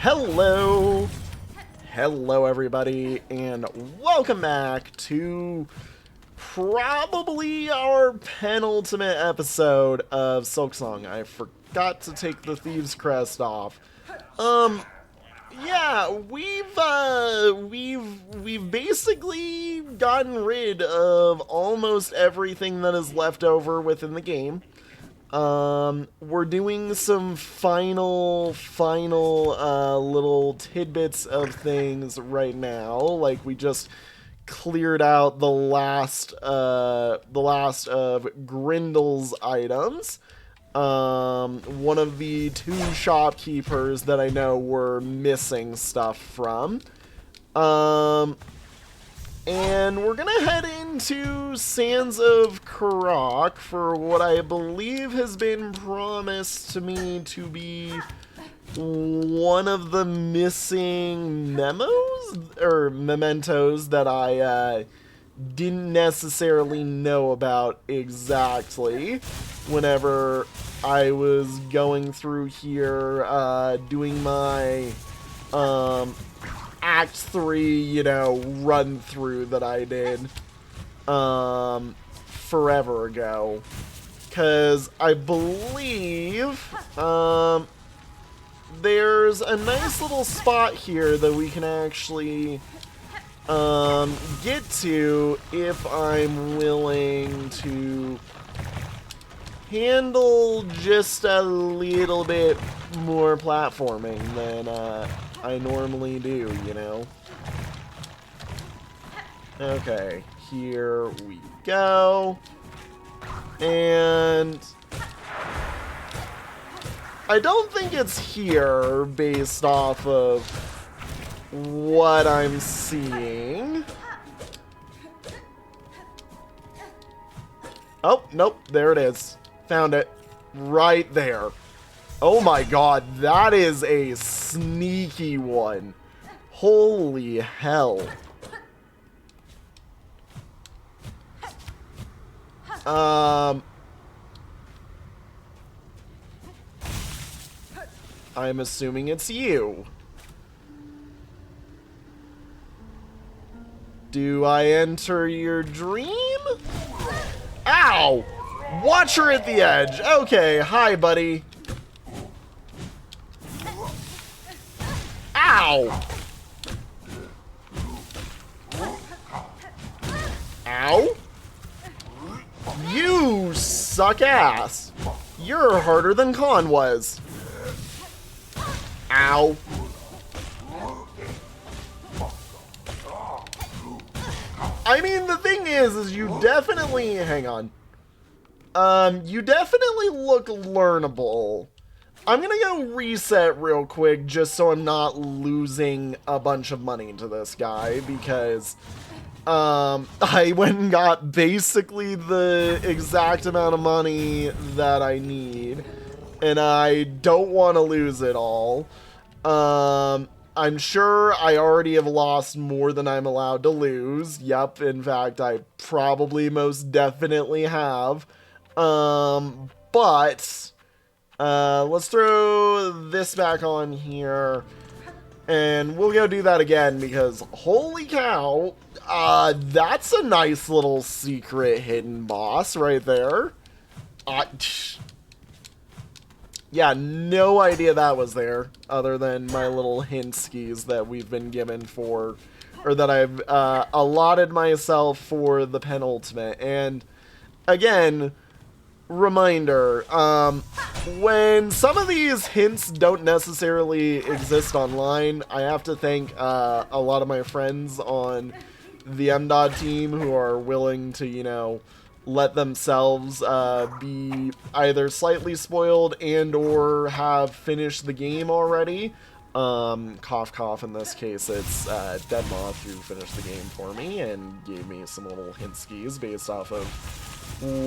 Hello! Hello everybody, and welcome back to probably our penultimate episode of Silksong. I forgot to take the Thieves' Crest off. Yeah, we've basically gotten rid of almost everything that is left over within the game. We're doing some final little tidbits of things right now. Like, we just cleared out the last of Grindel's items. One of the two shopkeepers that I know were missing stuff from. And we're gonna head into Sands of Karak for what I believe has been promised to me to be one of the missing memos or mementos that I didn't necessarily know about exactly whenever I was going through here doing my Act 3, run through that I did forever ago. Because I believe there's a nice little spot here that we can actually get to if I'm willing to handle just a little bit more platforming than I normally do, Okay, here we go. And I don't think it's here based off of what I'm seeing. Oh, nope, there it is. Found it. Right there. Oh my god, that is a sneaky one. Holy hell. I'm assuming it's you. Do I enter your dream? Ow! Watch her at the edge. Okay, hi, buddy. Ow! Ow! You suck ass. You're harder than Khan was. Ow. I mean, the thing is you definitely... Hang on. You definitely look learnable. I'm gonna go reset real quick just so I'm not losing a bunch of money to this guy because I went and got basically the exact amount of money that I need and I don't want to lose it all. I'm sure I already have lost more than I'm allowed to lose. Yep, in fact, I probably most definitely have. But let's throw this back on here and we'll go do that again because holy cow, that's a nice little secret hidden boss right there. Yeah, no idea that was there other than my little hint skis that we've been given for, or that I've allotted myself for the penultimate. And again, reminder, when some of these hints don't necessarily exist online, I have to thank a lot of my friends on the MDOT team who are willing to, let themselves be either slightly spoiled and or have finished the game already. Cough cough, in this case it's Deadmoth who finished the game for me and gave me some little hint skis based off of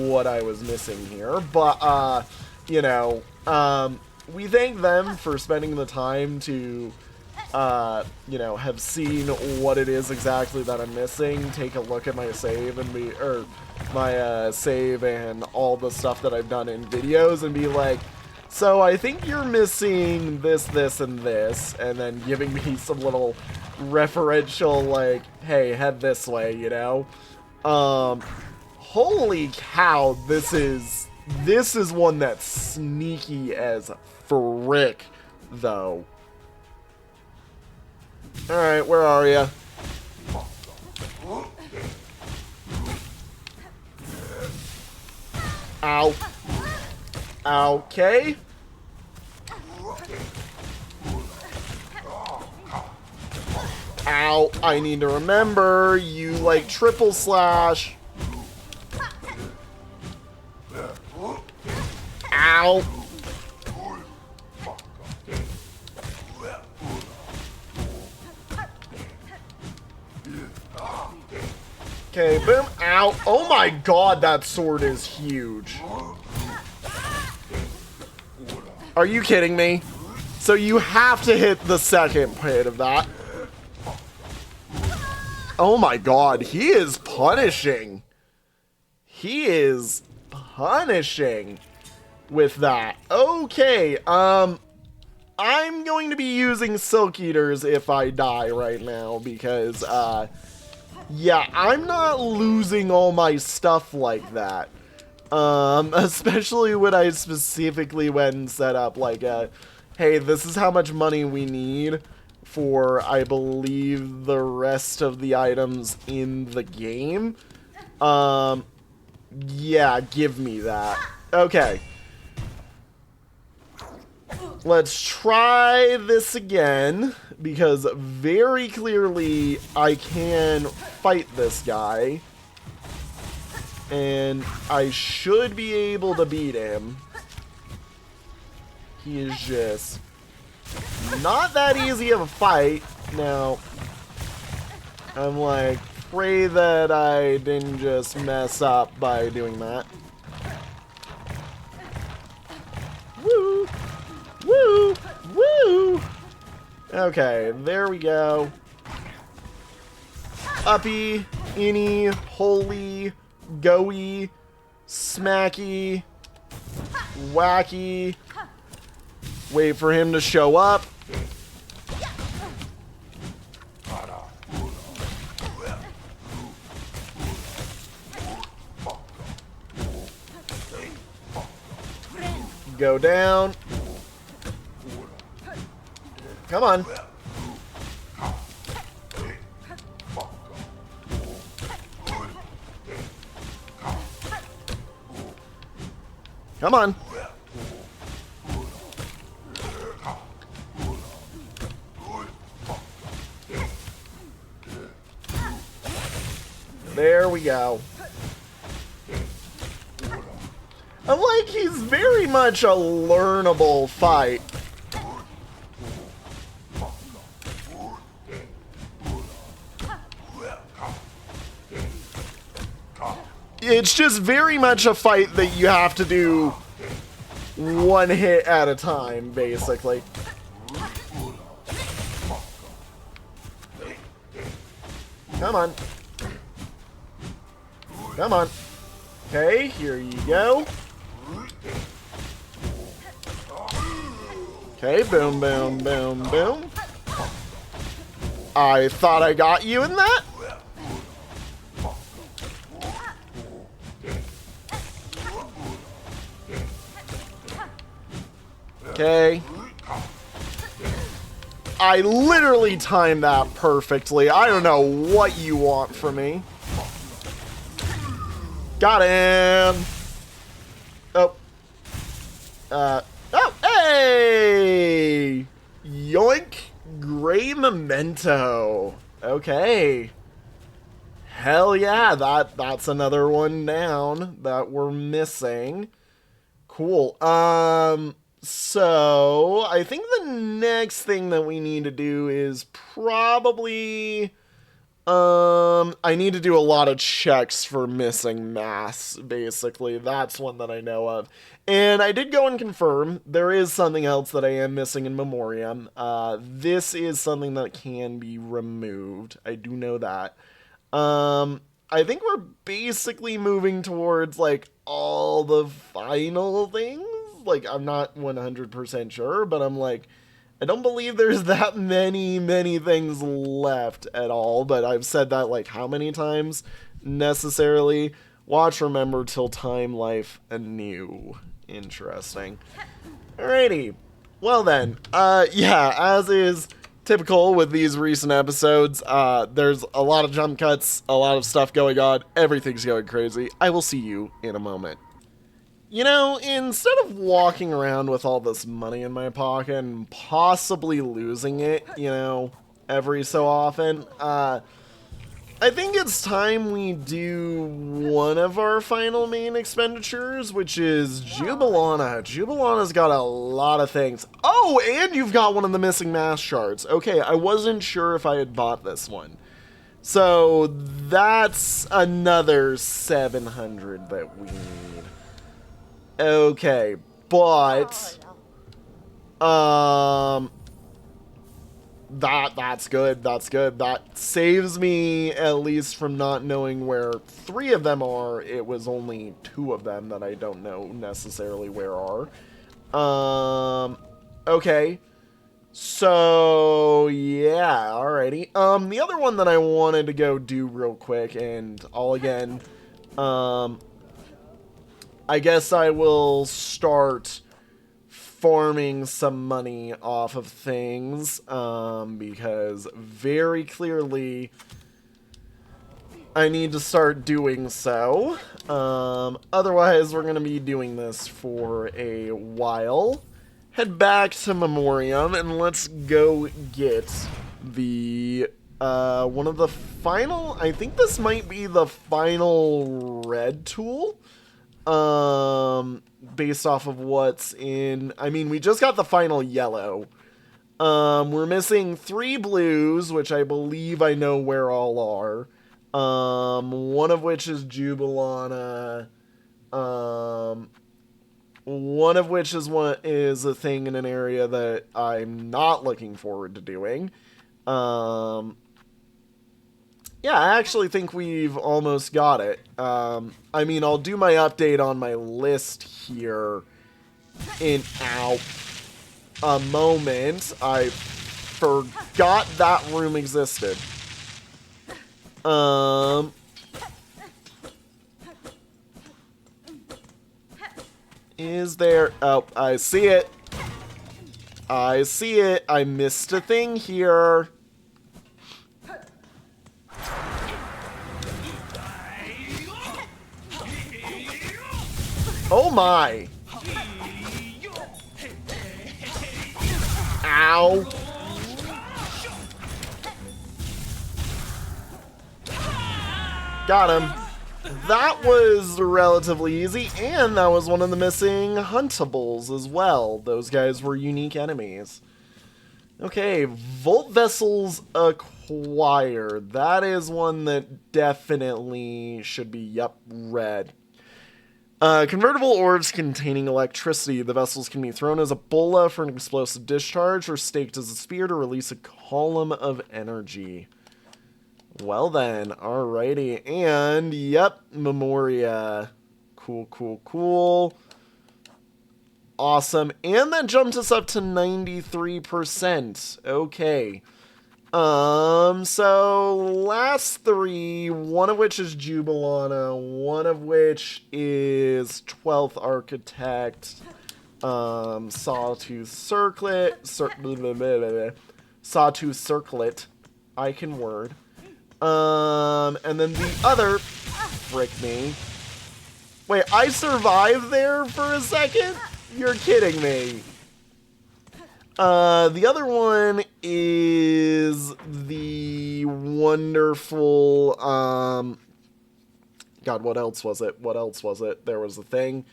what I was missing here, but we thank them for spending the time to have seen what it is exactly that I'm missing, take a look at my save and my save and all the stuff that I've done in videos and be like, So I think you're missing this, this, and this, and then giving me some little referential, like, hey, head this way, you know? Holy cow, this is one that's sneaky as frick, though. Alright, where are you? Ow. Okay. Ow, I need to remember, you like triple slash. Ow. Okay, boom, ow. Oh my god, that sword is huge. Are you kidding me? So you have to hit the second hit of that. Oh my god, he is punishing. He is punishing with that. Okay, I'm going to be using Silk Eaters if I die right now because, yeah, I'm not losing all my stuff like that. Especially when I specifically went and set up, like, hey, this is how much money we need for, I believe, the rest of the items in the game. Yeah, give me that. Okay. Let's try this again, because very clearly I can fight this guy. And I should be able to beat him. He is just not that easy of a fight. Now, I'm like, pray that I didn't just mess up by doing that. Woo! Woo! Woo! Okay, there we go. Uppy, inny, holy, goey, smacky, wacky. Wait for him to show up. Go down. Come on. Come on. There we go. I'm like, he's very much a learnable fight. It's just very much a fight that you have to do one hit at a time, basically. Come on. Come on. Okay, here you go. Okay, boom, boom, boom, boom. I thought I got you in that. Okay. I literally timed that perfectly. I don't know what you want from me. Got him. Oh. Oh, hey! Yoink. Gray memento. Okay. Hell yeah, that's another one down that we're missing. Cool. So I think the next thing that we need to do is probably I need to do a lot of checks for missing mass, basically. That's one that I know of. And I did go and confirm there is something else that I am missing in Memoriam. This is something that can be removed. I do know that. I think we're basically moving towards, like, all the final things. Like, I'm not 100% sure, but I'm like, I don't believe there's that many things left at all, but I've said that like how many times necessarily? Watch, remember, till time, life, anew. Interesting. Alrighty. Well then, yeah, as is typical with these recent episodes, there's a lot of jump cuts, a lot of stuff going on, everything's going crazy. I will see you in a moment. You know, instead of walking around with all this money in my pocket and possibly losing it, you know, every so often, I think it's time we do one of our final main expenditures, which is Jubilana. Jubilana's got a lot of things. Oh, and you've got one of the missing mass shards. Okay, I wasn't sure if I had bought this one. So that's another 700 that we need. Okay, but that's good. That's good. That saves me at least from not knowing where 3 of them are. It was only 2 of them that I don't know necessarily where are. Okay. So, yeah, alrighty. The other one that I wanted to go do real quick, and I'll again, I guess I will start farming some money off of things, because very clearly I need to start doing so. Otherwise, we're going to be doing this for a while. Head back to Memoriam, and let's go get the, one of the final, I think this might be the final red tool. Based off of what's in, I mean, we just got the final yellow. We're missing 3 blues, which I believe I know where all are. One of which is Jubilana. One of which is a thing in an area that I'm not looking forward to doing. Yeah, I actually think we've almost got it. I mean, I'll do my update on my list here in a moment. I forgot that room existed. Is there... Oh, I see it. I see it. I missed a thing here. Oh my! Ow! Got him. That was relatively easy, and that was one of the missing huntables as well. Those guys were unique enemies. Okay, Volt Vessels acquired. That is one that definitely should be, yep, red. Convertible orbs containing electricity. The vessels can be thrown as a bola for an explosive discharge or staked as a spear to release a column of energy. Well then, alrighty. And, yep, Memoria. Cool. Awesome. And that jumped us up to 93%. Okay. So last 3, one of which is Jubilana, one of which is 12th Architect, Sawtooth Circlet, I can word, and then the other, frick me, wait, I survived there for a second? You're kidding me. The other one is the wonderful, God, what else was it? There was a thing.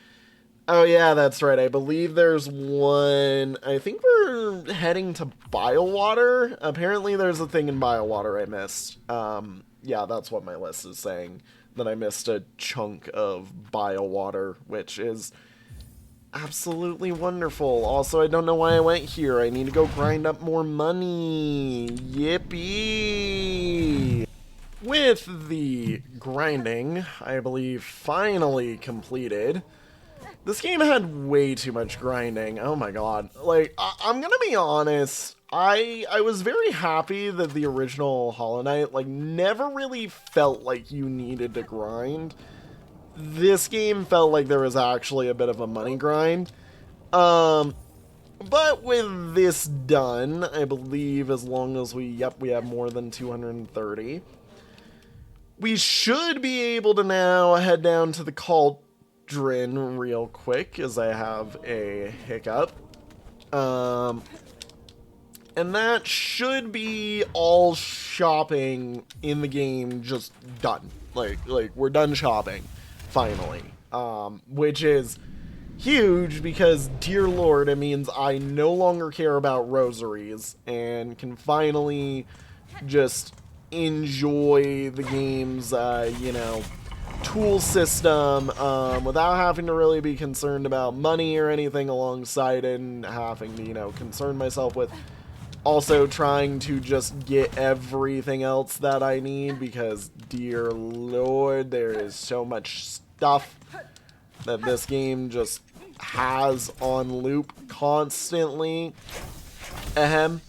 Oh yeah, that's right. I believe there's one, I think we're heading to Biowater. Apparently there's a thing in Biowater I missed. Yeah, that's what my list is saying. That I missed a chunk of Biowater, which is absolutely wonderful. Also, I don't know why I went here. I need to go grind up more money. Yippee! With the grinding, I believe, finally completed, This game had way too much grinding. Oh my god. Like, I'm gonna be honest. I was very happy that the original Hollow Knight, like, never really felt like you needed to grind. This game felt like there was actually a bit of a money grind. But with this done, I believe as long as we have more than 230, we should be able to now head down to the cauldron real quick, as I have a hiccup. And that should be all shopping in the game just done. Like we're done shopping, finally. Which is huge because, dear lord, it means I no longer care about rosaries and can finally just enjoy the game's, you know, tool system without having to really be concerned about money or anything alongside it, and having to, you know, concern myself with also trying to just get everything else that I need, because, dear lord, there is so much stuff that this game just has on loop constantly. Ahem.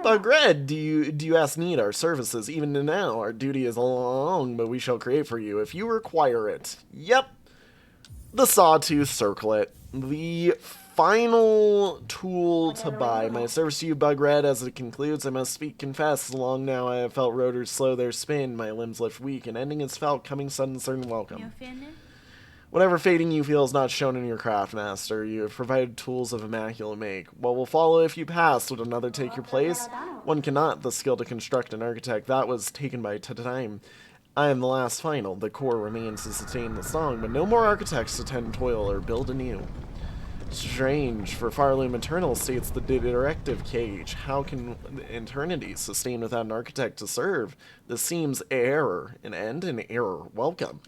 But Red, do you ask need our services? Even now, our duty is long, but we shall create for you if you require it. Yep. The Sawtooth Circlet. The final tool to buy. My service to you, Bugred, as it concludes, I must speak confess. Long now I have felt rotors slow their spin, my limbs lift weak, and ending is felt, coming sudden, certain welcome. Whatever fading you feel is not shown in your craft, master. You have provided tools of immaculate make. What will follow if you pass? Would another take your place? One cannot. The skill to construct an architect, that was taken by time. I am the last final. The core remains to sustain the song, but no more architects to tend toil or build anew. Strange, for Farloom Eternal states the directive cage. How can eternity sustain without an architect to serve? This seems error. An end in error. Welcome.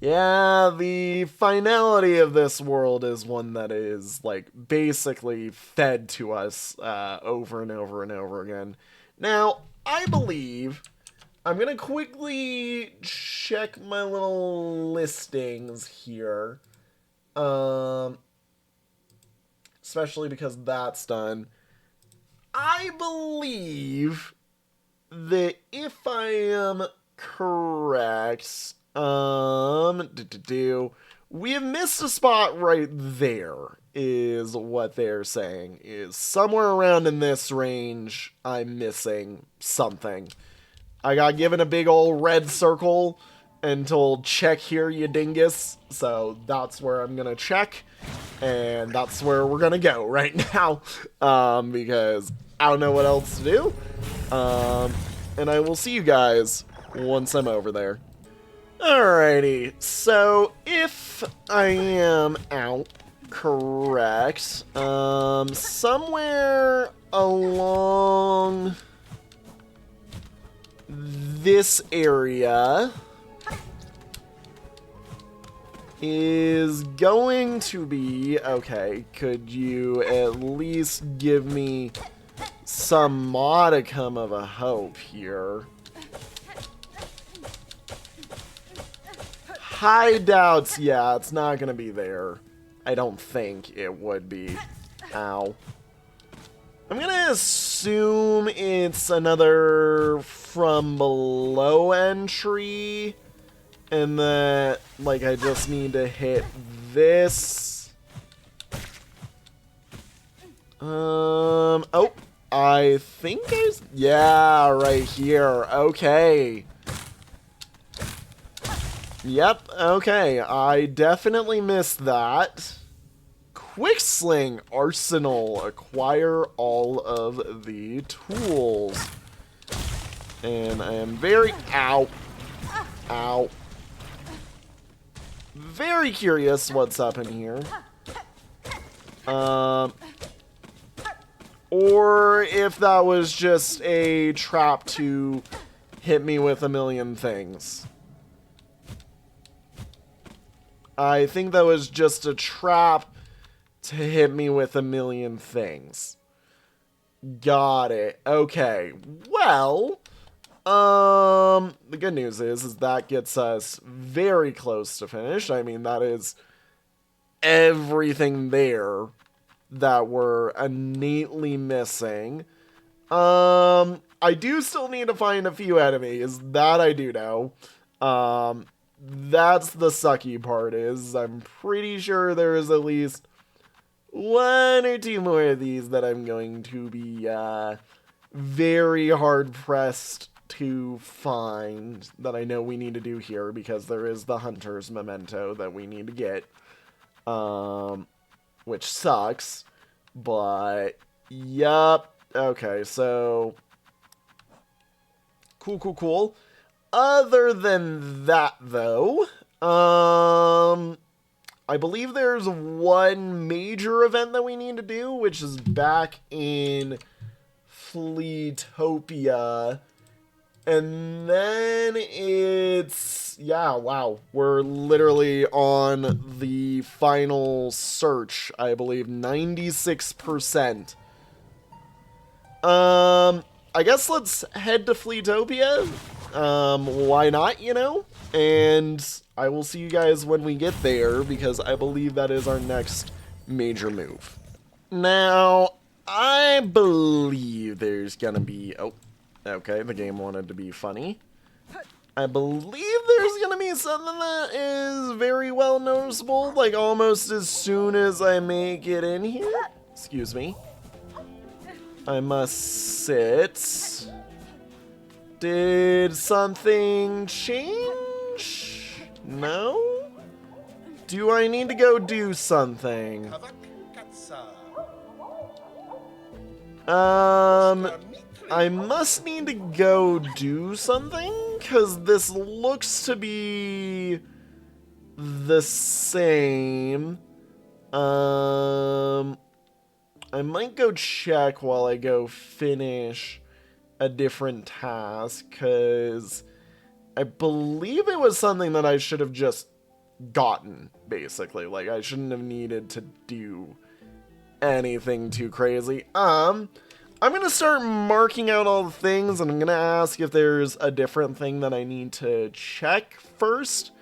Yeah, the finality of this world is one that is, like, basically fed to us over and over and over again. Now, I believe I'm going to quickly check my little listings here. Especially because that's done. I believe that if I am correct, we have missed a spot right there, is what they're saying. Is somewhere around in this range, I'm missing something. I got given a big old red circle and told, check here, you dingus. So that's where I'm gonna check, and that's where we're gonna go right now, because I don't know what else to do. And I will see you guys once I'm over there. Alrighty, so if I am out correct, somewhere along this area is going to be, okay, could you at least give me some modicum of a hope here? High doubts, yeah, it's not gonna be there. I don't think it would be. Ow. I'm gonna assume it's another from below entry, and that, like, I just need to hit this. Oh, I think yeah, right here. Okay. Yep, okay. I definitely missed that. Quicksling Arsenal. Acquire all of the tools. And I am very... Ow. Ow. Very curious what's up in here. Or if that was just a trap to hit me with a million things. I think that was just a trap to hit me with a million things. Got it. Okay. Well, The good news is that gets us very close to finish. I mean, that is everything there that we're innately missing. I do still need to find a few enemies. That I do know. That's the sucky part is I'm pretty sure there is at least one or two more of these that I'm going to be, very hard pressed to find that I know we need to do here because there is the Hunter's Memento that we need to get. Which sucks, but yup. Okay, so cool. Other than that, though, I believe there's one major event that we need to do, which is back in Fleetopia, and then it's, yeah, wow, we're literally on the final search, I believe, 96%. I guess let's head to Fleetopia. Why not, you know? And I will see you guys when we get there, because I believe that is our next major move. Now, I believe there's gonna be... Oh, okay, the game wanted to be funny. I believe there's gonna be something that is very well noticeable, like almost as soon as I make it in here. Excuse me. I must sit. Did something change? No? Do I need to go do something? I must need to go do something, because this looks to be the same. I might go check while I go finish a different task, because I believe it was something that I should have just gotten, basically. Like, I shouldn't have needed to do anything too crazy. I'm gonna start marking out all the things, and I'm gonna ask if there's a different thing that I need to check first.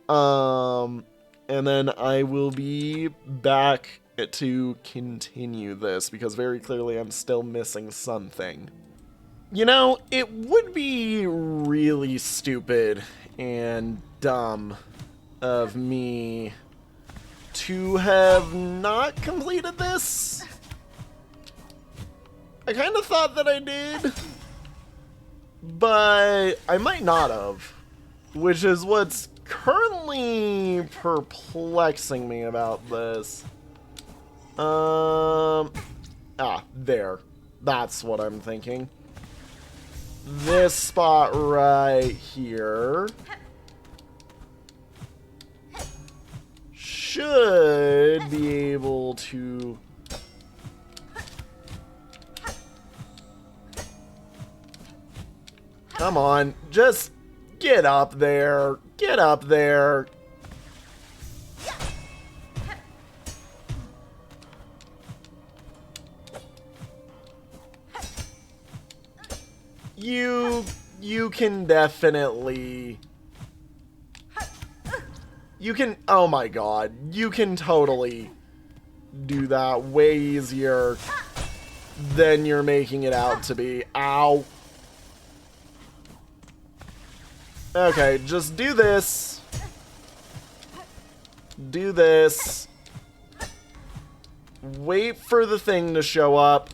And then I will be back to continue this, because very clearly I'm still missing something. You know, it would be really stupid and dumb of me to have not completed this. I kind of thought that I did, but I might not have, which is what's currently perplexing me about this. There. That's what I'm thinking. This spot right here should be able to... Come on, just get up there. Get up there. You can definitely... You can... Oh my god. You can totally do that way easier than you're making it out to be. Ow. Okay, just do this. Do this. Wait for the thing to show up.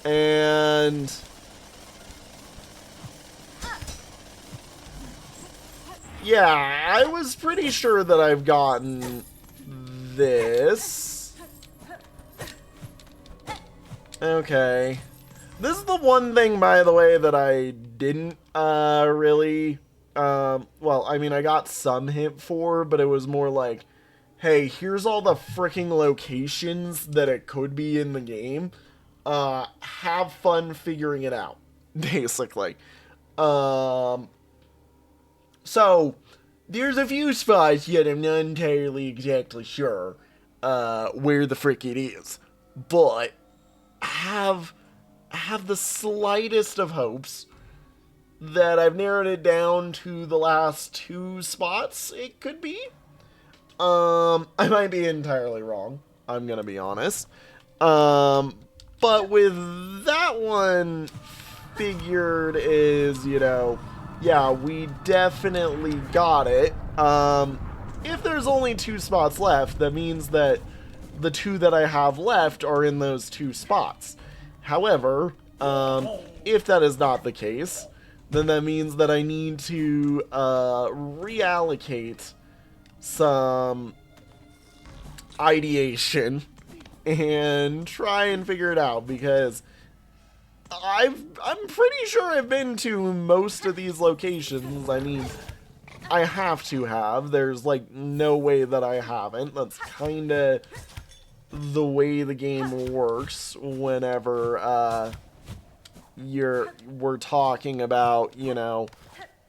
And... yeah, I was pretty sure that I've gotten this. Okay. This is the one thing, by the way, that I didn't really... well, I mean, I got some hint for, but it was more like, hey, here's all the freaking locations that it could be in the game. Have fun figuring it out, basically. So, there's a few spots yet I'm not entirely exactly sure, where the frick it is. But, have have the slightest of hopes that I've narrowed it down to the last 2 spots it could be. I might be entirely wrong. I'm gonna be honest. But with that one figured is, yeah, we definitely got it. If there's only 2 spots left, that means that the 2 that I have left are in those 2 spots. However, if that is not the case, then that means that I need to reallocate some ideation and try and figure it out, because I'm pretty sure I've been to most of these locations. I mean, I have to have. There's like no way that I haven't. That's kind of the way the game works whenever we're talking about,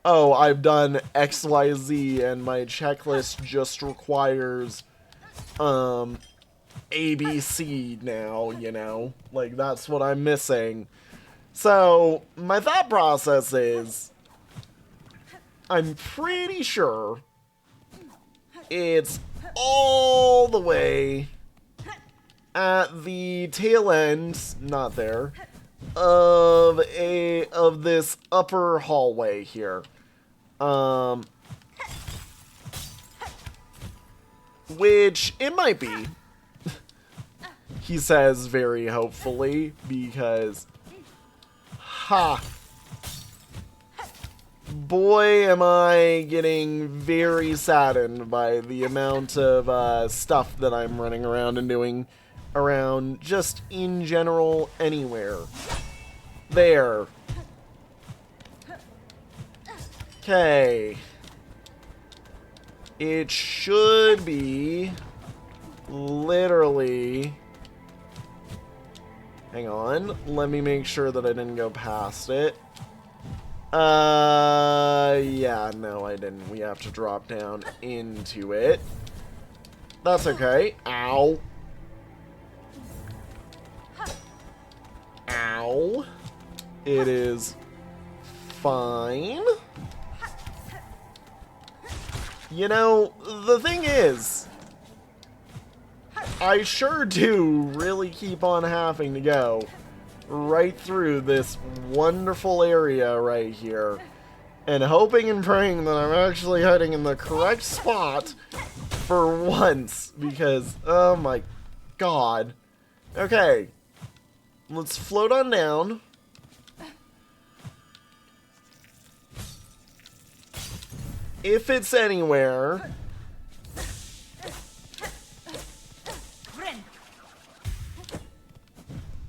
oh, I've done XYZ and my checklist just requires ABC now, like that's what I'm missing. So my thought process is, I'm pretty sure it's all the way at the tail end, not there, of this upper hallway here. Which it might be. He says very hopefully, because boy am I getting very saddened by the amount of stuff that I'm running around and doing around just in general anywhere. There. Okay. It should be literally... Hang on. Let me make sure that I didn't go past it. Yeah, no, I didn't. We have to drop down into it. That's okay. Ow. Ow. It is fine. The thing is, I sure do really keep on having to go right through this wonderful area right here, and hoping and praying that I'm actually heading in the correct spot for once, because, oh my god. Okay, let's float on down. If it's anywhere...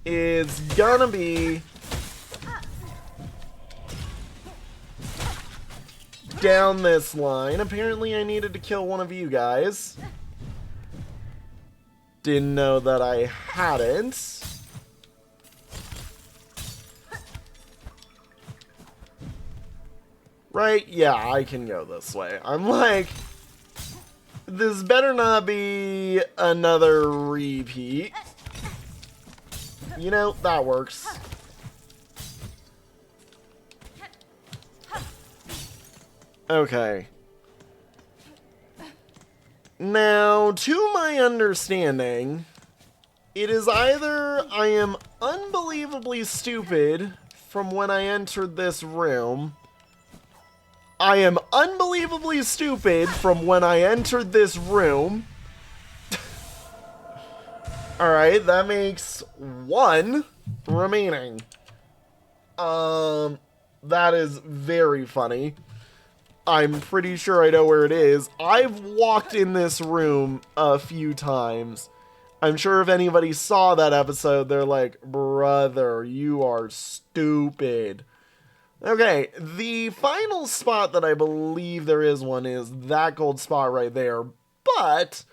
It's gonna be down this line. Apparently I needed to kill one of you guys. Didn't know that I hadn't. Right? Yeah, I can go this way. I'm like, this better not be another repeat. That works. Okay. Now, to my understanding, it is either I am unbelievably stupid from when I entered this room. I am unbelievably stupid from when I entered this room. Alright, that makes 1 remaining. That is very funny. I'm pretty sure I know where it is. I've walked in this room a few times. I'm sure if anybody saw that episode, they're like, brother, you are stupid. Okay, the final spot that I believe there is one is that gold spot right there, but...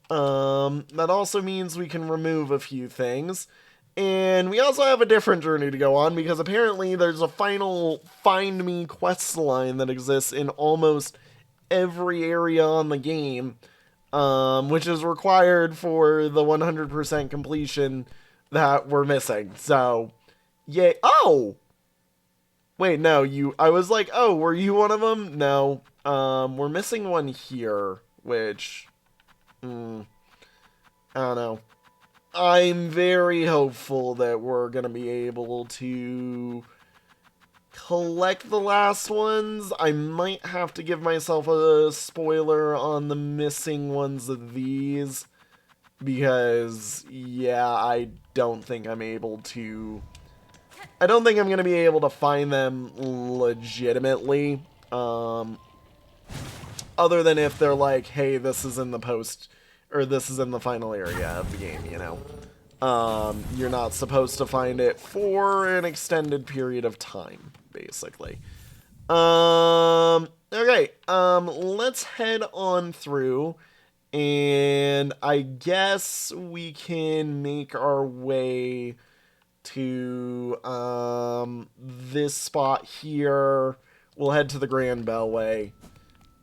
that also means we can remove a few things. And we also have a different journey to go on, because apparently there's a final Find Me quest line that exists in almost every area on the game, which is required for the 100% completion that we're missing. So, Yay. Oh! Wait, no, I was like, oh, were you one of them? No. We're missing one here, which, I don't know. I'm very hopeful that we're gonna be able to collect the last ones. I might have to give myself a spoiler on the missing ones of these, because, yeah, I don't think I'm able to... I don't think I'm going to be able to find them legitimately, other than if they're like, hey, this is in the post, or this is in the final area of the game, you know. You're not supposed to find it for an extended period of time, basically. Okay, let's head on through, and I guess we can make our way to this spot here. We'll head to the Grand Bellway,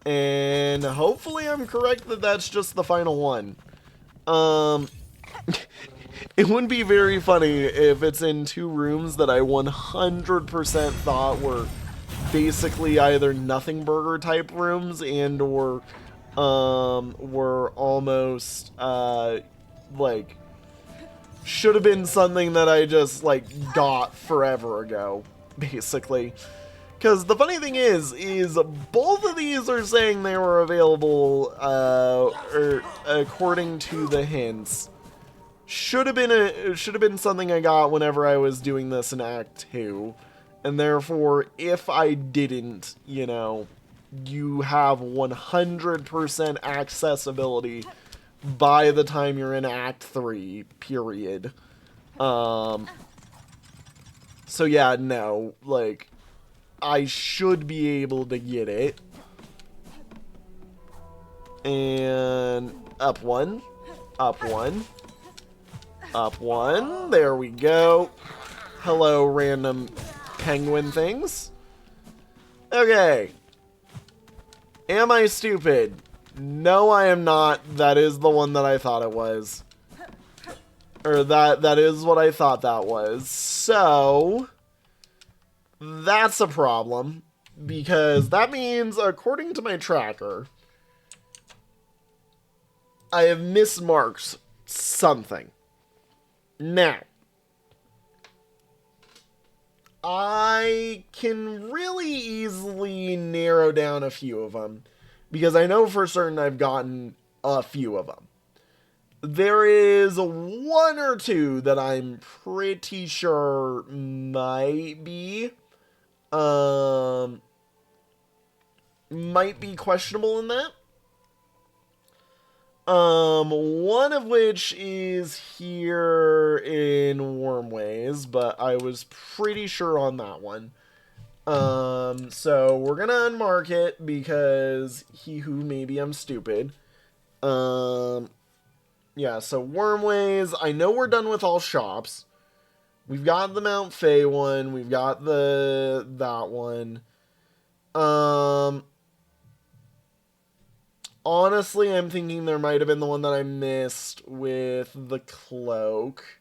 and hopefully I'm correct that that's just the final one. It wouldn't be very funny if it's in two rooms that I 100% thought were basically either nothing burger type rooms and or were almost like should have been something that I just like got forever ago, basically. Because the funny thing is both of these are saying they were available, or according to the hints. Should have been something I got whenever I was doing this in Act 2. And therefore, if I didn't, you know, you have 100% accessibility by the time you're in Act 3, period. So yeah, no, like, I should be able to get it. And up one, up one, up one, there we go. Hello, random penguin things. Okay. Am I stupid? No, I am not. That is the one that I thought it was. Or that is what I thought that was. So, that's a problem. Because that means, according to my tracker, I have mismarked something. Now, I can really easily narrow down a few of them, because I know for certain I've gotten a few of them. There is one or two that I'm pretty sure might be questionable in that. One of which is here in Wormways, but I was pretty sure on that one. So we're gonna unmark it because maybe I'm stupid. Yeah, so Wormways, I know we're done with all shops. We've got the Mount Fay one, we've got that one. Honestly, I'm thinking there might have been the one that I missed with the cloak.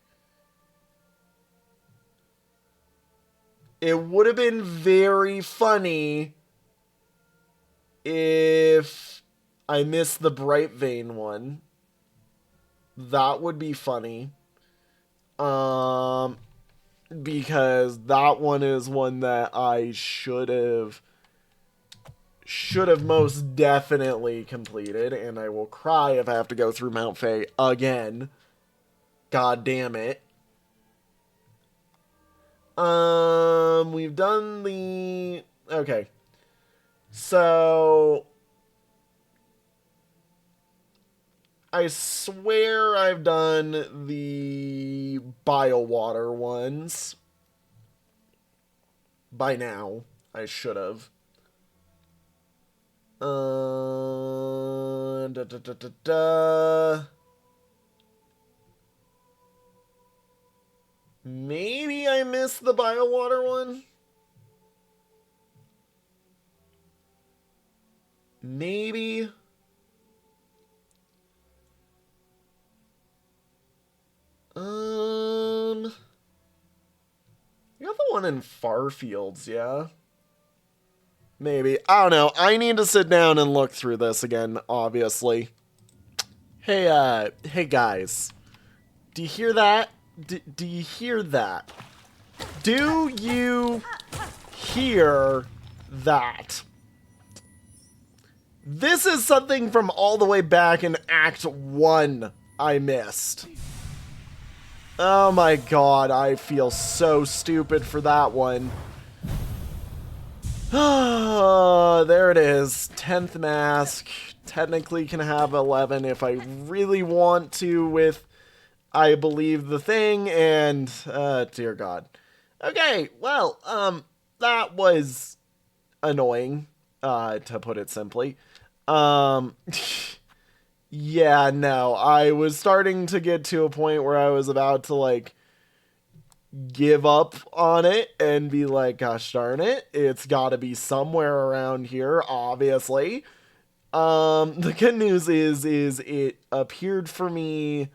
It would have been very funny if I missed the Bright Vein one. That would be funny. Because that one is one that I should have most definitely completed, and I will cry if I have to go through Mount Fay again. God damn it. We've done the... Okay. So... I swear I've done the BioWater ones. By now. I should have. Da, da, da, da, da. Maybe I missed the BioWater one? Maybe. one in Farfields, yeah? Maybe. I don't know. I need to sit down and look through this again, obviously. Hey guys. Do you hear that? Do you hear that? Do you hear that? This is something from all the way back in Act 1 I missed. Oh my god, I feel so stupid for that one. There it is. 10th mask. Technically can have 11 if I really want to with, I believe, the thing, and, dear god. Okay, well, that was annoying, to put it simply. Yeah, no, I was starting to get to a point where I was about to, like, give up on it and be like, gosh darn it, it's gotta be somewhere around here, obviously. The good news is it appeared for me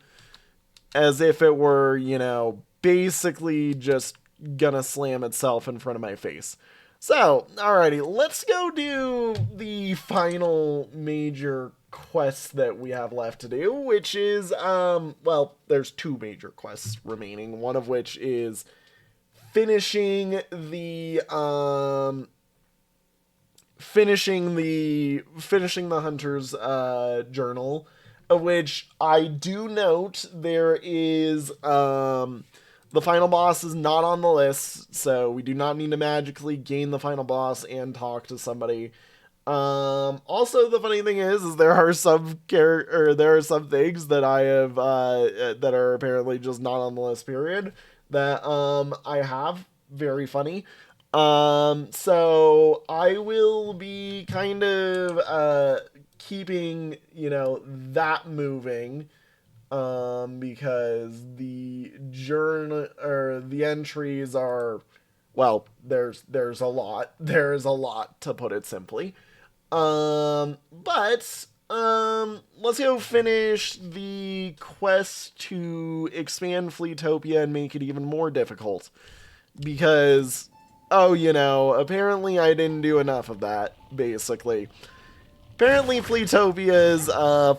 as if it were, you know, basically just gonna slam itself in front of my face. So, alrighty, let's go do the final major quest that we have left to do, which is, well, there's 2 major quests remaining, one of which is finishing the hunter's journal, of which I do note there is the final boss is not on the list, so we do not need to magically gain the final boss and talk to somebody. Also, the funny thing is there are some things that I have that are apparently just not on the list, period, that I have. Very funny. So I will be kind of keeping, you know, that moving, because the journal or the entries are, well, there's a lot. There's a lot, to put it simply. But let's go finish the quest to expand Fleetopia and make it even more difficult. Because, oh, you know, apparently I didn't do enough of that, basically. Apparently Fleetopia's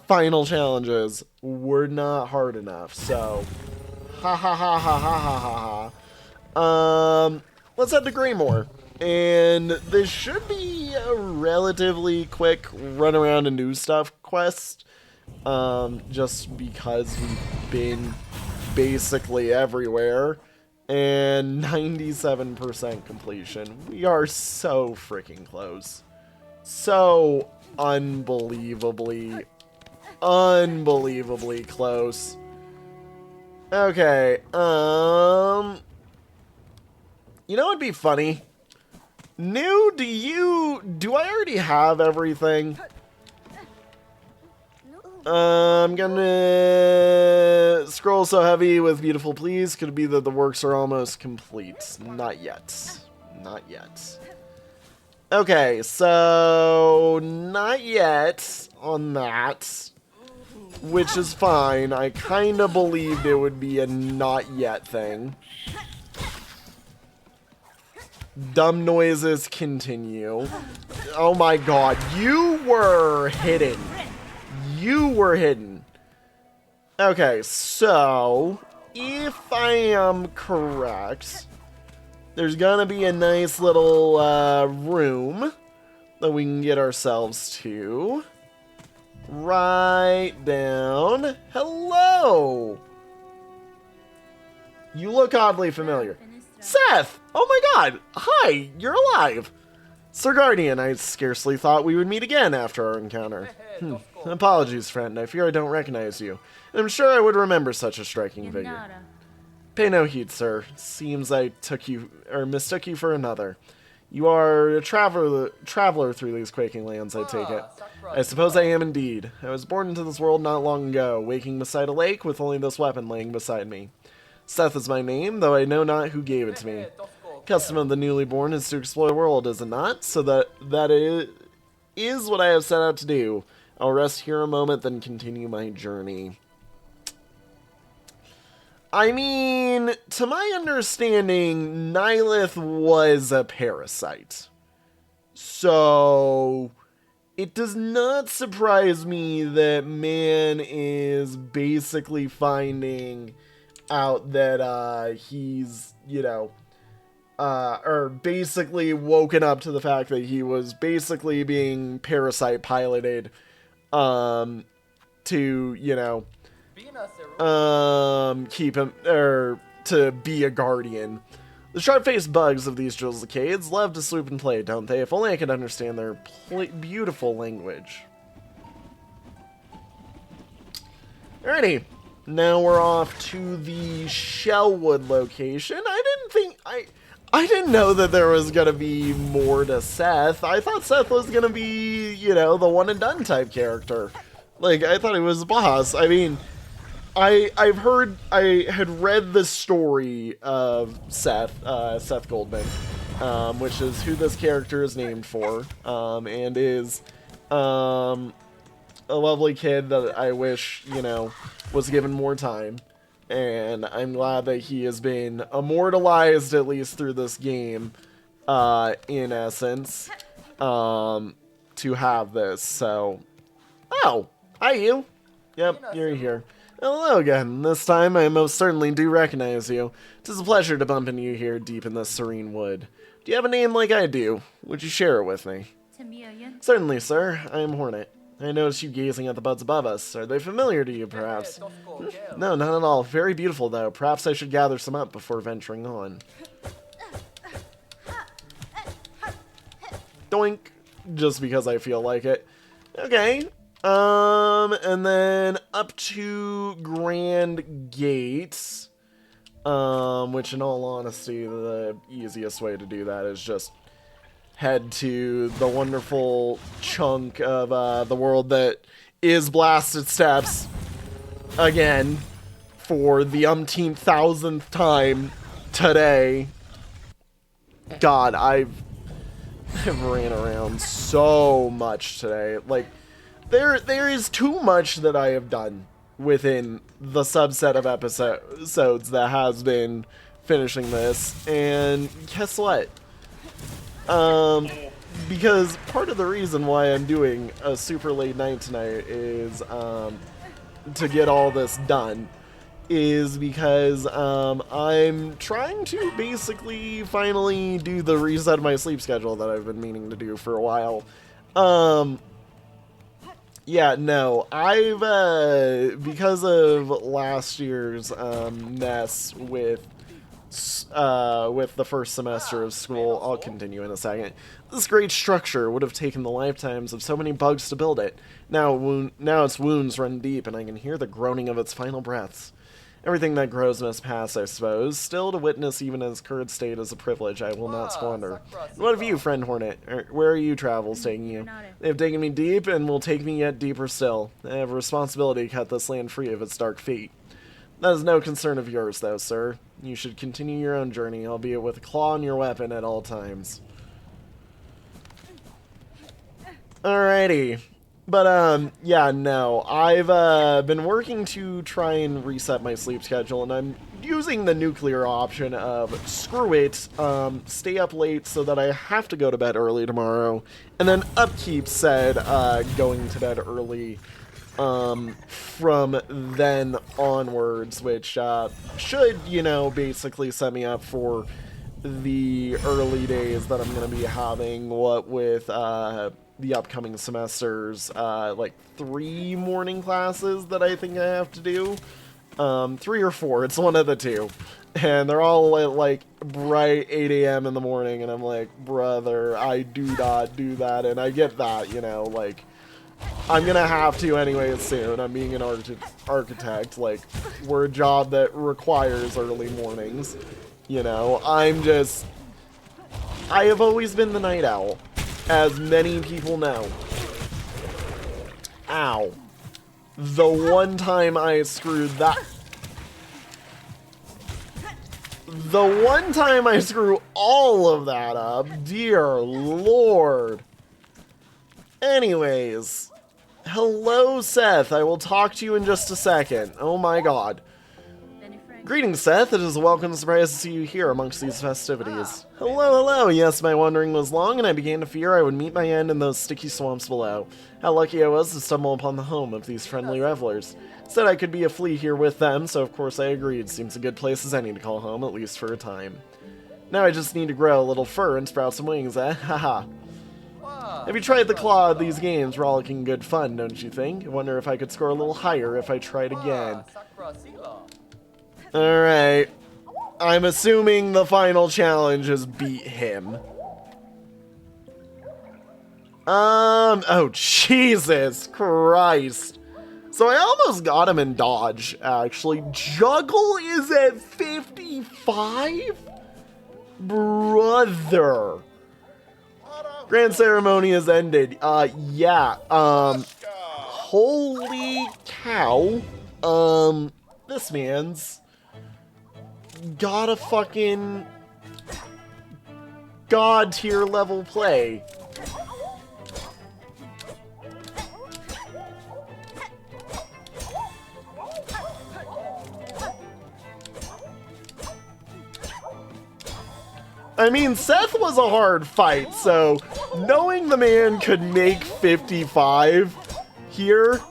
final challenges were not hard enough, so ha ha ha ha ha ha ha ha. Let's head to Greymore. And this should be a relatively quick run around and do stuff quest. Just because we've been basically everywhere. And 97% completion. We are so freaking close. So unbelievably close. Okay, you know what'd be funny? New, do I already have everything? I'm gonna scroll so heavy with beautiful please. Could it be that the works are almost complete? Not yet. Not yet. Okay, so not yet on that, which is fine. I kind of believed it would be a not yet thing. Dumb noises continue. Oh my god, you were hidden. You were hidden. Okay, so if I am correct, there's gonna be a nice little room that we can get ourselves to. Right down. Hello! You look oddly familiar. Seth! Oh my god! Hi! You're alive! Sir Guardian, I scarcely thought we would meet again after our encounter. Apologies, friend. I fear I don't recognize you. And I'm sure I would remember such a striking figure. Pay no heed, sir. Seems I mistook you for another. You are a traveler through these quaking lands, I take it. I suppose I am indeed. I was born into this world not long ago, waking beside a lake with only this weapon laying beside me. Seth is my name, though I know not who gave it to me. Custom of the newly born is to explore the world, is it not? So that is what I have set out to do. I'll rest here a moment, then continue my journey. I mean, to my understanding, Nihilith was a parasite. So, it does not surprise me that man is basically finding out that he's, you know, or basically woken up to the fact that he was basically being parasite piloted to, you know, keep him, or to be a guardian. The sharp-faced bugs of these Drizzlecades love to swoop and play, don't they? If only I could understand their beautiful language. Alrighty, now we're off to the Shellwood location. I didn't know that there was gonna be more to Seth. I thought Seth was gonna be, you know, the one and done type character. Like, I thought he was the boss. I mean, I had read the story of Seth Goldman, which is who this character is named for, and is a lovely kid that I wish, you know, was given more time. And I'm glad that he has been immortalized, at least through this game, in essence, to have this. So, oh, hi you. Yep, you're here. Hello again. This time I most certainly do recognize you. 'Tis a pleasure to bump into you here deep in this serene wood. Do you have a name like I do? Would you share it with me? Certainly, sir. I am Hornet. I notice you gazing at the buds above us. Are they familiar to you, perhaps? No, not at all. Very beautiful, though. Perhaps I should gather some up before venturing on. Doink. Just because I feel like it. Okay. And then up to Grand Gates. Which in all honesty, the easiest way to do that is just head to the wonderful chunk of the world that is Blasted Steps again for the umpteenth thousandth time today. God, I've ran around so much today. Like, there is too much that I have done within the subset of episodes that has been finishing this, and guess what? Because part of the reason why I'm doing a super late night tonight is, to get all this done, is because, I'm trying to basically finally do the reset of my sleep schedule that I've been meaning to do for a while. Yeah, no, I've, because of last year's, mess with the first semester of school, I'll continue in a second. This great structure would have taken the lifetimes of so many bugs to build it. Now its wounds run deep, and I can hear the groaning of its final breaths. Everything that grows must pass, I suppose. Still, to witness even in its current state is a privilege I will not squander. And what of you, friend Hornet? Where are you travels taking you? They have taken me deep, and will take me yet deeper still. I have a responsibility to cut this land free of its dark fate. That is no concern of yours, though, sir. You should continue your own journey, albeit with a claw on your weapon at all times. Alrighty. But, yeah, no. I've, been working to try and reset my sleep schedule, and I'm using the nuclear option of, screw it, stay up late so that I have to go to bed early tomorrow, and then upkeep said, going to bed early, from then onwards, which, should, you know, basically set me up for the early days that I'm gonna be having, what with, the upcoming semesters, like 3 morning classes that I think I have to do. 3 or 4, it's one of the two. And they're all at like bright 8 a.m. in the morning, and I'm like, brother, I do not do that, and I get that, you know, like, I'm gonna have to anyway soon. I'm being an architect, like, we're a job that requires early mornings, you know. I have always been the night owl, as many people know. Ow. The one time I screwed that... The one time I screw all of that up, dear lord. Anyways. Hello, Seth. I will talk to you in just a second. Oh my god. Greetings, Seth. It is a welcome surprise to see you here amongst these festivities. Hello, hello. Yes, my wandering was long, and I began to fear I would meet my end in those sticky swamps below. How lucky I was to stumble upon the home of these friendly revelers. Said I could be a flea here with them, so of course I agreed. Seems a good place as any to call home, at least for a time. Now I just need to grow a little fur and sprout some wings, eh? Haha. Have you tried the claw of these games? Rollicking good fun, don't you think? I wonder if I could score a little higher if I tried again. Alright. I'm assuming the final challenge is beat him. Oh, Jesus Christ. So I almost got him in dodge, actually. Juggle is at 55? Brother. Grand ceremony has ended. Yeah. Holy cow. This man's got a fucking god tier level play. I mean, Seth was a hard fight, so knowing the man could make 55 here,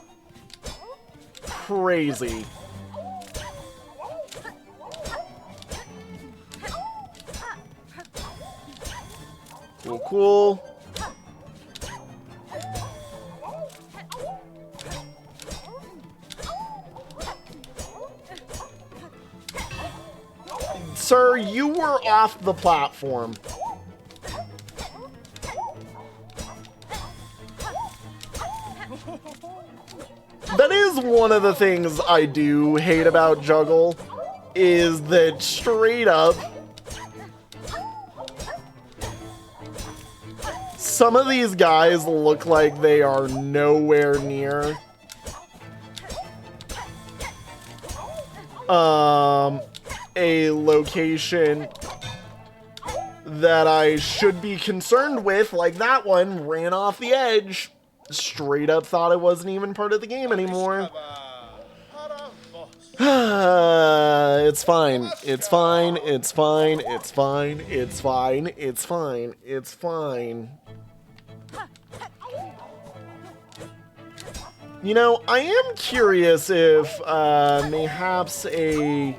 crazy. Cool, cool. Sir, you were off the platform. That is one of the things I do hate about Juggle, is that straight up, some of these guys look like they are nowhere near a location that I should be concerned with. Like that one ran off the edge. Straight up thought it wasn't even part of the game anymore. It's fine. It's fine. It's fine. It's fine. It's fine. It's fine. It's fine. You know, I am curious if mayhaps a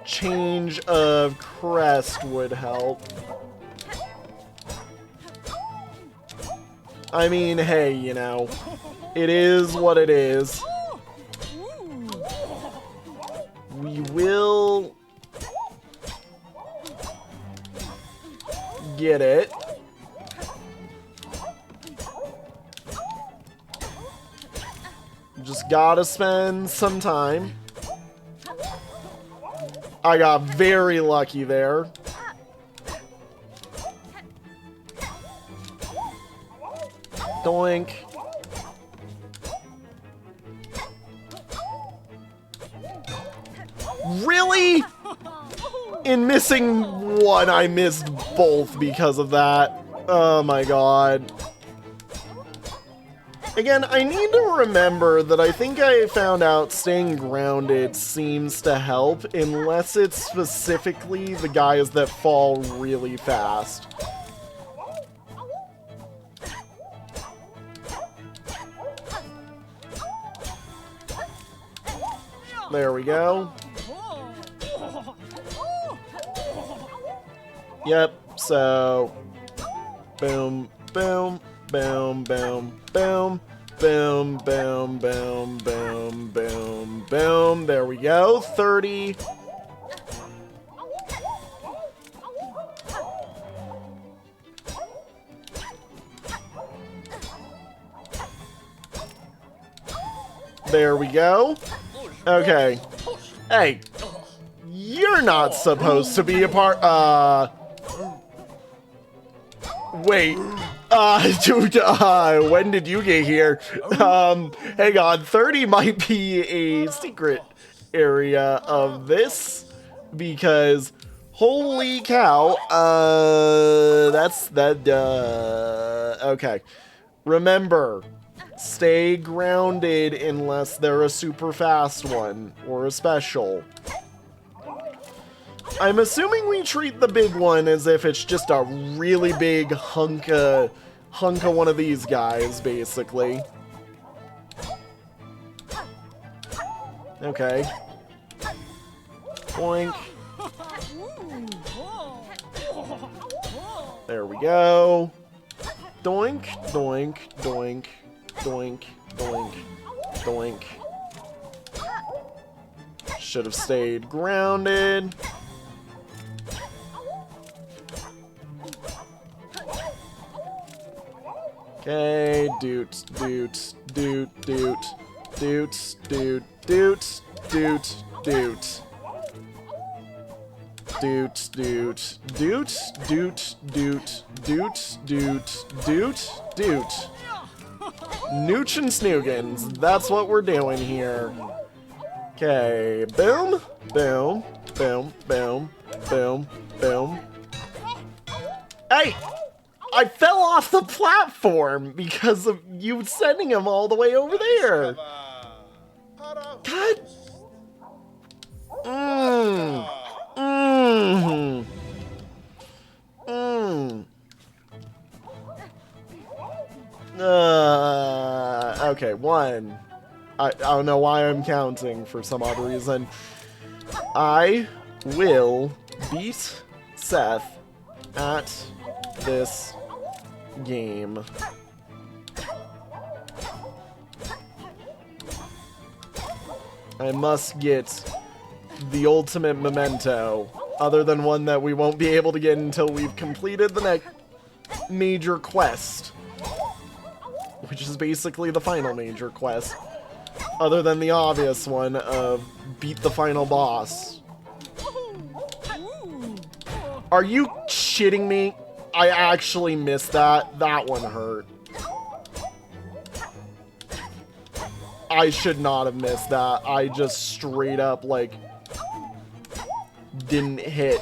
change of crest would help. I mean, hey, you know, it is what it is. We will get it. Just gotta spend some time. I got very lucky there. Doink. Really? In missing one, I missed both because of that. Oh my god. Again, I need to remember that I think I found out staying grounded seems to help, unless it's specifically the guys that fall really fast. There we go. Yep, so boom, boom, boom, boom, boom, boom, boom, boom, boom, boom, boom. There we go. 30. There we go. Okay. Hey, you're not supposed to be a part. Wait. Dude, when did you get here? Hang on, 30 might be a secret area of this, because holy cow, okay. Remember, Stay grounded unless they're a super fast one or a special. I'm assuming we treat the big one as if it's just a really big hunk of one of these guys, basically. Okay. Boink. There we go. Doink, doink, doink, doink, doink, doink. Should have stayed grounded. Okay, doot, doot, doot, doot, doot, doot, doot, doot, doot. Doot, doot, doot, doot, doot, doot, doot, doot, doot. Nooch and Snoogans, that's what we're doing here. Okay, boom, boom, boom, boom, boom, boom. Hey! I fell off the platform because of you sending him all the way over there. God. Okay, one. I don't know why I'm counting for some odd reason. I will beat Seth at this game. I must get the ultimate memento, other than one that we won't be able to get until we've completed the next major quest, which is basically the final major quest, other than the obvious one of beat the final boss. Are you shitting me? I actually missed that. That one hurt. I should not have missed that. I just straight up, like, didn't hit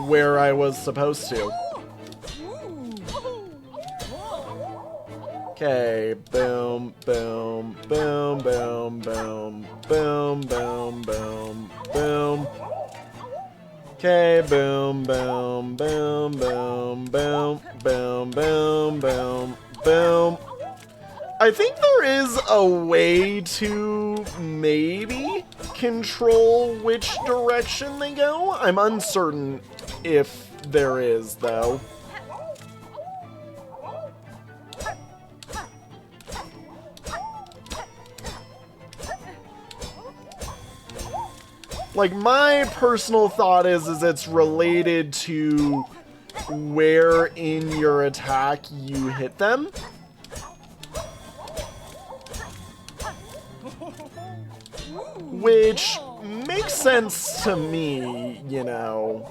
where I was supposed to. Okay, boom, boom, boom, boom, boom, boom, boom, boom, boom. Okay, boom, boom, boom, boom, boom, boom, boom, boom, boom. I think there is a way to maybe control which direction they go. I'm uncertain if there is, though. Like, my personal thought is it's related to where in your attack you hit them. Which makes sense to me, you know.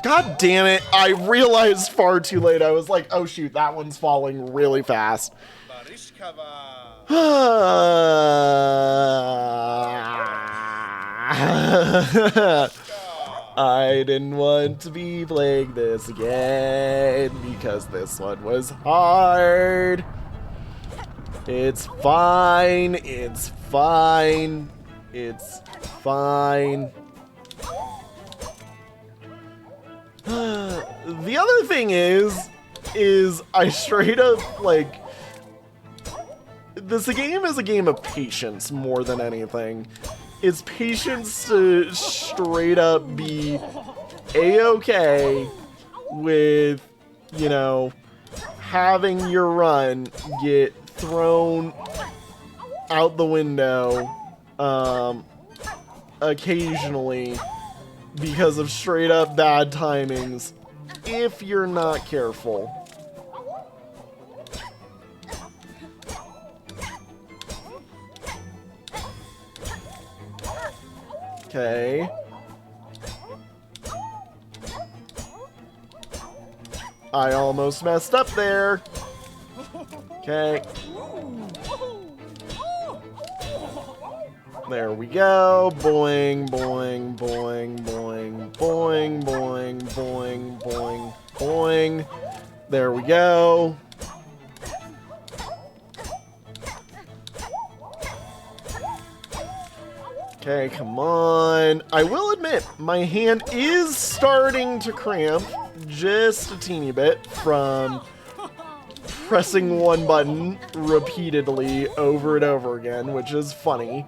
God damn it, I realized far too late. I was like, oh shoot, that one's falling really fast. I didn't want to be playing this again because this one was hard. It's fine. It's fine. It's fine. The other thing is I straight up, like, this game is a game of patience more than anything. It's patience to straight up be A-okay with, you know, having your run get thrown out the window occasionally because of straight up bad timings if you're not careful. Okay. I almost messed up there. Okay. There we go. Boing, boing, boing, boing, boing, boing, boing, boing, boing. There we go. Okay, come on. I will admit, my hand is starting to cramp just a teeny bit from pressing one button repeatedly over and over again, which is funny.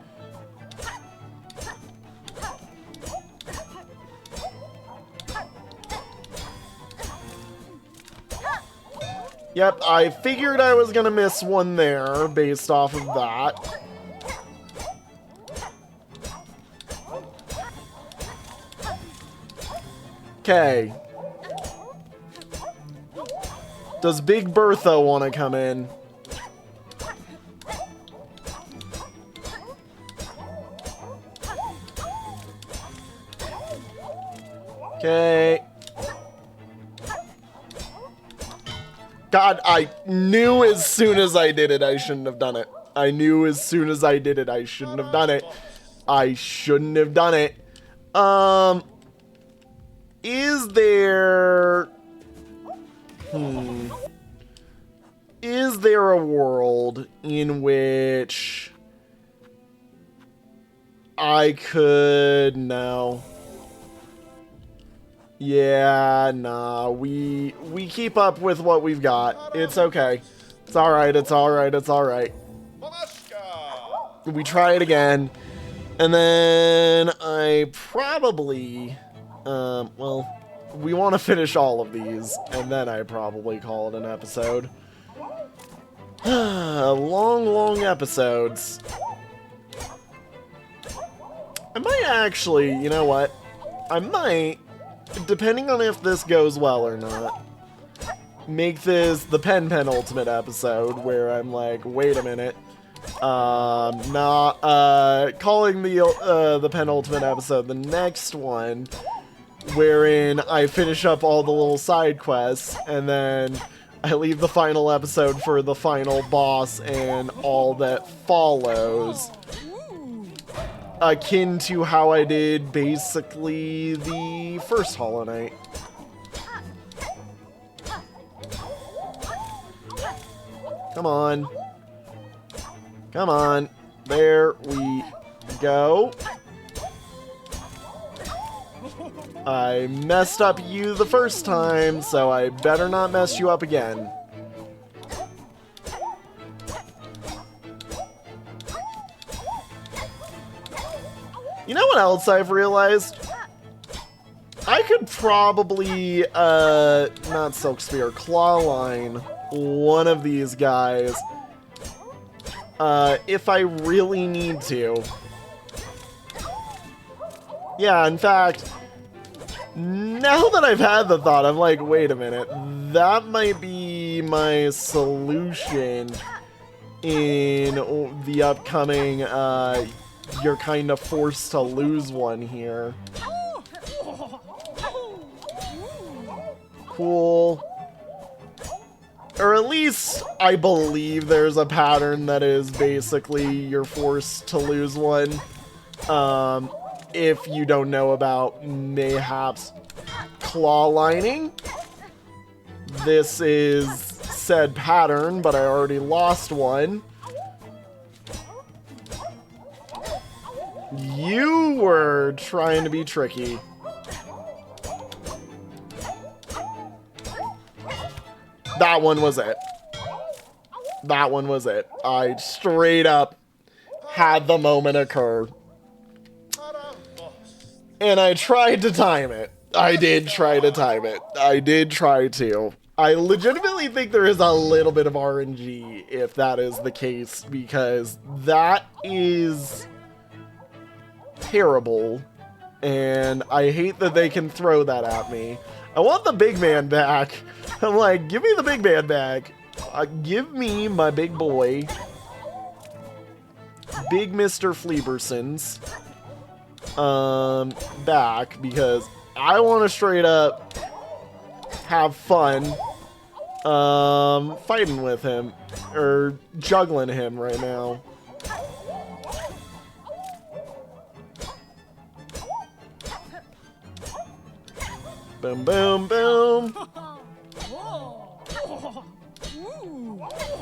Yep, I figured I was gonna miss one there based off of that. Okay. Does Big Bertha want to come in? Okay. God, I knew as soon as I did it, I shouldn't have done it. I knew as soon as I did it, I shouldn't have done it. I shouldn't have done it. Is there... Is there a world in which I could... No. Yeah, nah. We keep up with what we've got. It's okay. It's alright, it's alright, it's alright. We try it again. And then I probably... well, we want to finish all of these, and then I probably call it an episode. Long, long episodes. I might actually, you know what? I might, depending on if this goes well or not, make this the penultimate episode, where I'm like, wait a minute. Calling the penultimate episode the next one, wherein I finish up all the little side quests, and then I leave the final episode for the final boss and all that follows. Akin to how I did basically the first Hollow Knight. Come on. Come on. There we go. I messed up you the first time, so I better not mess you up again. You know what else I've realized? I could probably, not Silk Spear, Claw Line one of these guys, if I really need to. Yeah, in fact, now that I've had the thought, I'm like, wait a minute, that might be my solution in the upcoming, you're kind of forced to lose one here. Cool. Or at least I believe there's a pattern that is basically you're forced to lose one. If you don't know about mayhaps claw lining, this is said pattern, but I already lost one. You were trying to be tricky. That one was it. That one was it. I straight up had the moment occur. And I tried to time it. I did try to time it. I did try to. I legitimately think there is a little bit of RNG if that is the case, because that is terrible. And I hate that they can throw that at me. I want the big man back. I'm like, give me the big man back. Give me my big boy. Big Mr. Fleebersons. Back, because I want to straight up have fun fighting with him, or juggling him right now. Boom, boom, boom.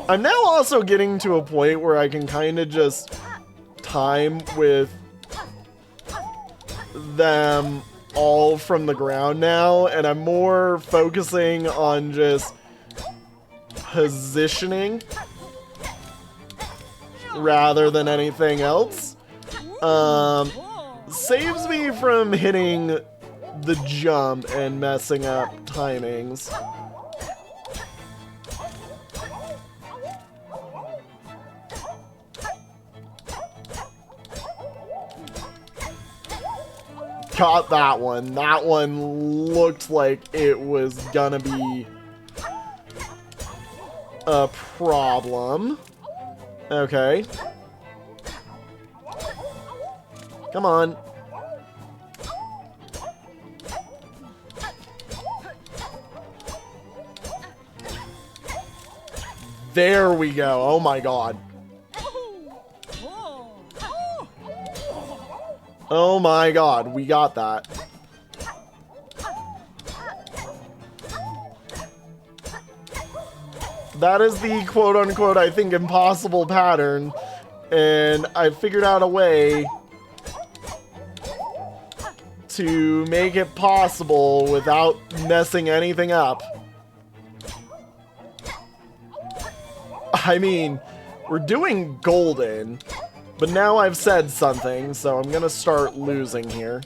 I'm now also getting to a point where I can kind of just time with them all from the ground now, and I'm more focusing on just positioning rather than anything else. Saves me from hitting the jump and messing up timings. Caught that one. That one looked like it was gonna be a problem. Okay. Come on. There we go. Oh my god. Oh my god, we got that. That is the quote-unquote, I think, impossible pattern, and I figured out a way to make it possible without messing anything up. I mean, we're doing golden, but now I've said something, so I'm gonna start losing here.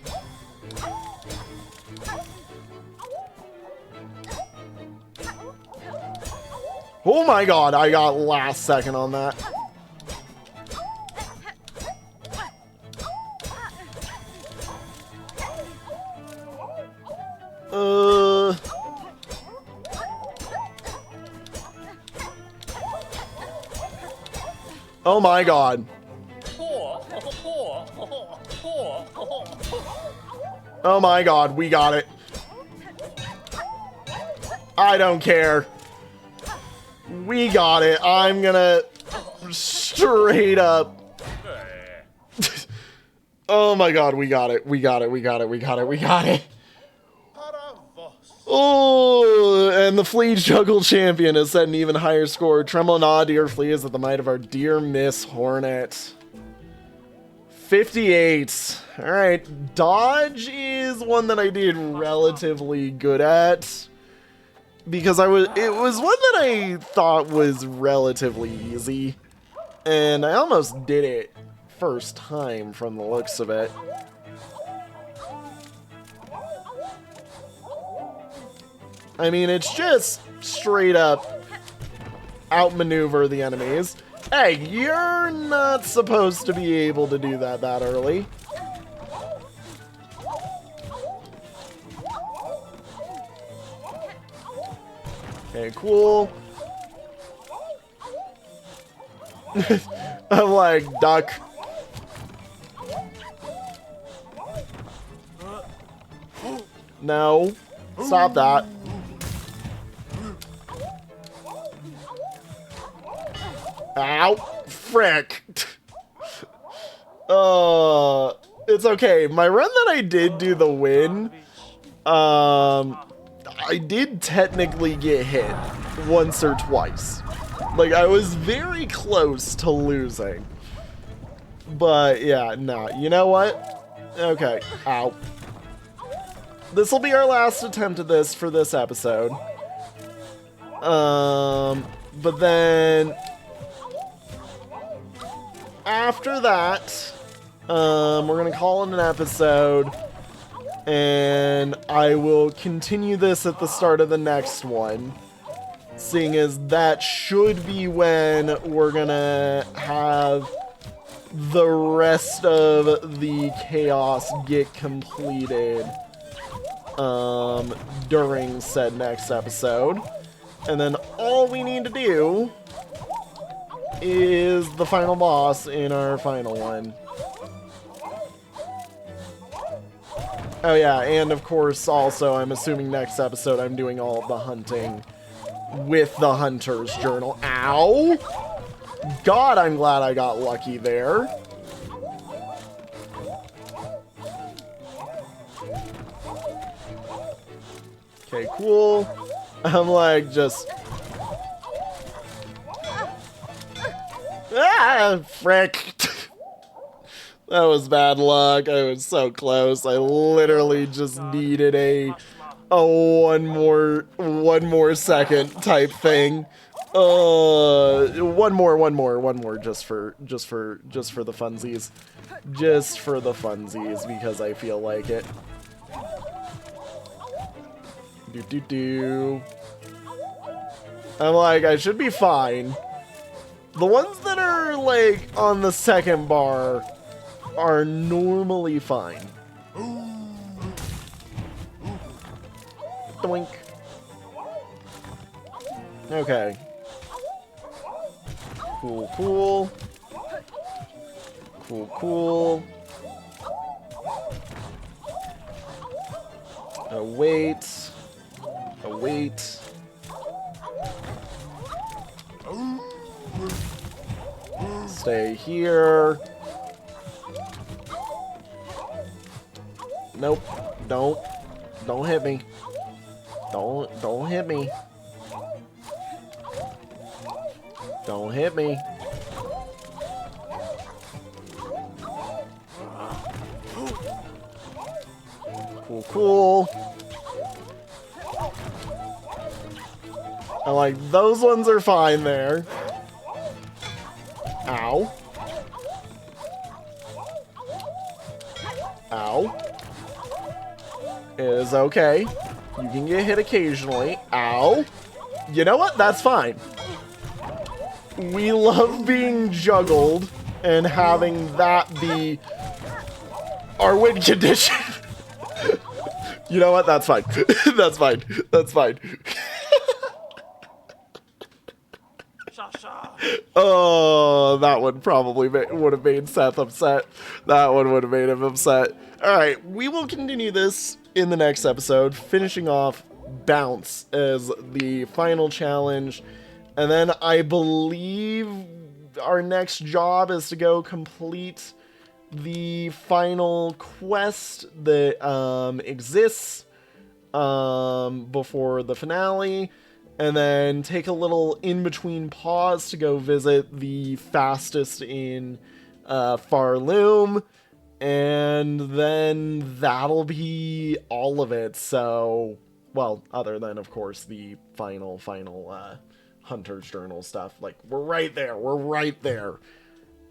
Oh my god, I got last second on that. Oh my god. Oh my god, we got it. I don't care. We got it. I'm gonna straight up. Oh my god, we got it. We got it. We got it. We got it. We got it. Oh, and the flea juggle champion has set an even higher score. Tremble and awe, dear flea, is at the might of our dear Miss Hornet. 58. All right, dodge is one that I did relatively good at because it was one that I thought was relatively easy, and I almost did it first time from the looks of it. I mean, it's just straight up outmaneuver the enemies. Hey, you're not supposed to be able to do that early. Okay, cool. I'm like, duck. No. Stop that. Ow. Frick. It's okay. My run that I did do the win, I did technically get hit once or twice. Like, I was very close to losing. But, yeah, no. You know what? Okay. Ow. This will be our last attempt at this for this episode. But then after that, we're gonna call it an episode, and I will continue this at the start of the next one, seeing as that should be when we're gonna have the rest of the chaos get completed during said next episode. And then all we need to do is the final boss in our final one. Oh yeah, and of course also I'm assuming next episode I'm doing all of the hunting with the Hunter's Journal. Ow! God, I'm glad I got lucky there. Okay, cool. I'm like, just... Ah, frick. That was bad luck. I was so close. I literally just needed a one more second type thing. One more just for the funsies. Just for the funsies because I feel like it. I'm like, I should be fine. The ones that are like on the second bar are normally fine. Doink. Okay. Cool, cool. Cool, cool. Wait. Wait. Stay here. Nope. Don't hit me. Don't hit me. Don't hit me. Cool, cool. I like those ones are fine there. Ow. Ow. It is okay. You can get hit occasionally. Ow. You know what? That's fine. We love being juggled and having that be our win condition. You know what? That's fine. That's fine. That's fine. Oh, that one probably would have made Seth upset. That one would have made him upset. Alright, we will continue this in the next episode, finishing off Bounce as the final challenge. And then I believe our next job is to go complete the final quest that exists before the finale. And then take a little in-between pause to go visit the fastest in Farloom. And then that'll be all of it. So, well, other than, of course, the final Hunter's Journal stuff. Like, we're right there. We're right there.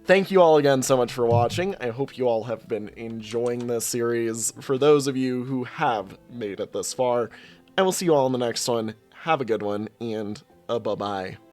Thank you all again so much for watching. I hope you all have been enjoying this series. For those of you who have made it this far, I will see you all in the next one. Have a good one, and bye-bye.